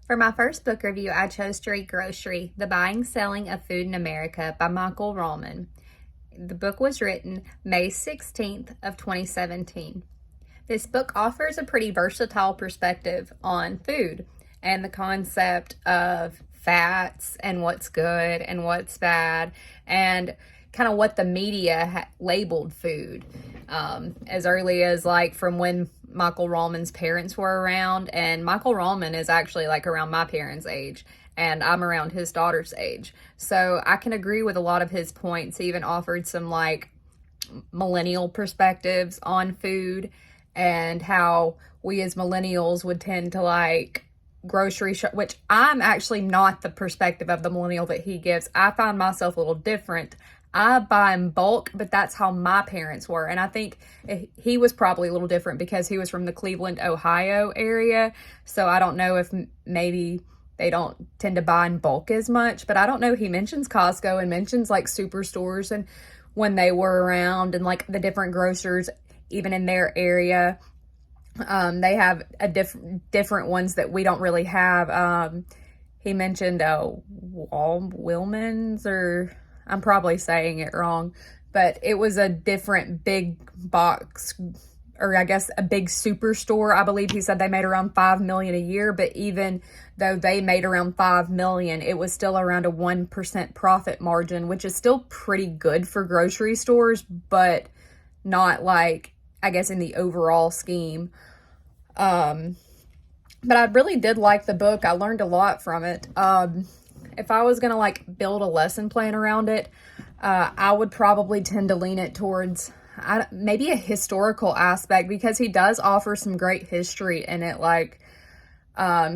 For my first book review, I chose to read Grocery, The Buying Selling of Food in America by Michael Ruhlman. The book was written May 16th of 2017. This book offers a pretty versatile perspective on food and the concept of fats and what's good and what's bad and kind of what the media labeled food as early as like from when Michael Ruhlman's parents were around. And Michael Ruhlman is actually like around my parents' age, and I'm around his daughter's age. So I can agree with a lot of his points. He even offered some like millennial perspectives on food and how we as millennials would tend to like grocery shop, which I'm actually not the perspective of the millennial that he gives. I find myself a little different. I buy in bulk, but that's how my parents were. And I think he was probably a little different because he was from the Cleveland, Ohio area. So I don't know if maybe they don't tend to buy in bulk as much, but I don't know. He mentions Costco and mentions like superstores and when they were around and like the different grocers, even in their area. They have a different ones that we don't really have. He mentioned Wilmans, or I'm probably saying it wrong, but it was a different big box, or I guess a big superstore. I believe he said they made around $5 million a year, but even though they made around $5 million, it was still around a 1% profit margin, which is still pretty good for grocery stores, but not like, I guess, in the overall scheme. But I really did like the book. I learned a lot from it. If I was going to like build a lesson plan around it, I would probably tend to lean it towards maybe a historical aspect, because he does offer some great history in it. Like,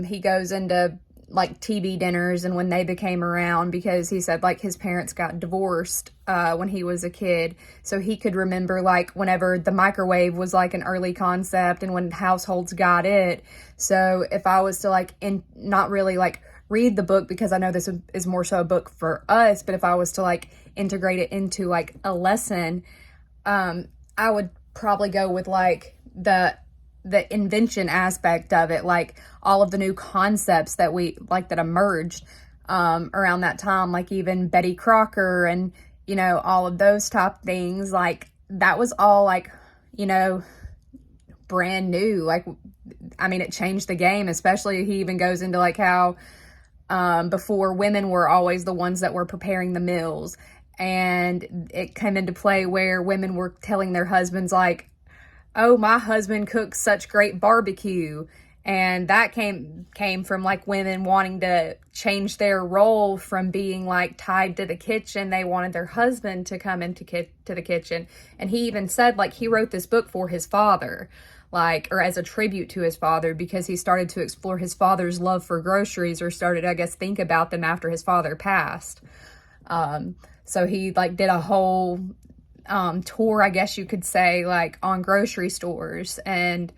he goes into like TV dinners and when they became around, because he said like his parents got divorced when he was a kid, so he could remember like whenever the microwave was like an early concept and when households got it. So if I was to like not really like read the book, because I know this is more so a book for us, but if I was to like integrate it into like a lesson, I would probably go with like the invention aspect of it, like all of the new concepts that that emerged around that time, like even Betty Crocker and, you know, all of those top things. Like that was all like, you know, brand new. Like, I mean, it changed the game, especially he even goes into like how before women were always the ones that were preparing the meals. And it came into play where women were telling their husbands like, oh, my husband cooks such great barbecue. And that came from like women wanting to change their role from being like tied to the kitchen. They wanted their husband to come into to the kitchen. And he even said like he wrote this book for his father, like, or as a tribute to his father, because he started to explore his father's love for groceries, or started, I guess, think about them after his father passed. So he like did a whole tour, I guess you could say, like on grocery stores and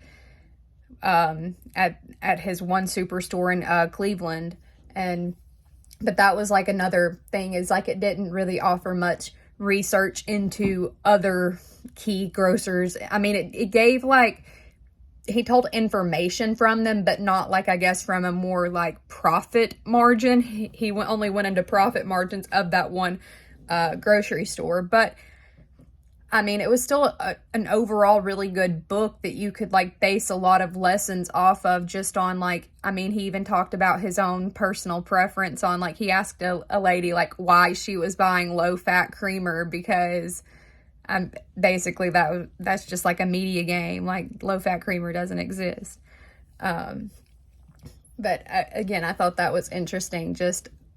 at his one superstore in Cleveland. But that was like another thing, is like it didn't really offer much research into other key grocers. I mean, it gave like, he told information from them, but not like, I guess, from a more like profit margin. He only went into profit margins of that one grocery store. But I mean, it was still an overall really good book that you could like base a lot of lessons off of, just on like, I mean, he even talked about his own personal preference on like, he asked a lady like why she was buying low fat creamer, because basically that's just like a media game, like low fat creamer doesn't exist. But again, I thought that was interesting,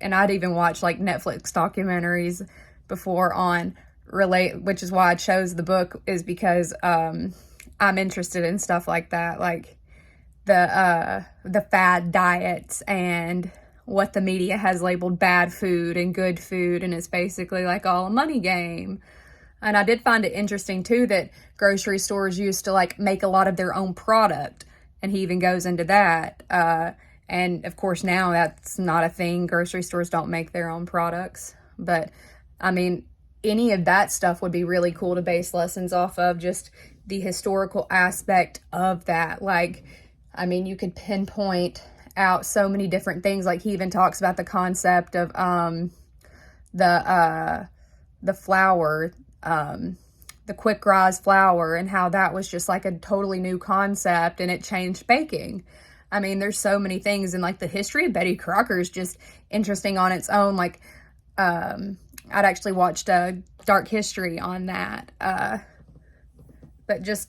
and I'd even watched like Netflix documentaries before on which is why I chose the book, is because I'm interested in stuff like that, like the fad diets and what the media has labeled bad food and good food, and it's basically like all a money game. And I did find it interesting too that grocery stores used to like make a lot of their own product, and he even goes into that. And of course now that's not a thing. Grocery stores don't make their own products, but I mean, any of that stuff would be really cool to base lessons off of, just the historical aspect of that. Like, I mean, you could pinpoint out so many different things. Like he even talks about the concept of the flour, the quick rise flour, and how that was just like a totally new concept and it changed baking. I mean, there's so many things, and like the history of Betty Crocker is just interesting on its own. Like, I'd actually watched a Dark History on that. But just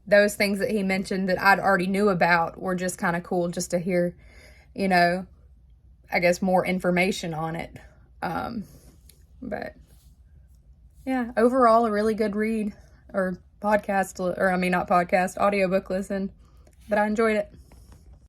those things that he mentioned that I'd already knew about were just kind of cool just to hear, you know, I guess more information on it. But yeah, overall a really good read or podcast, or I mean not podcast, audiobook listen, but I enjoyed it.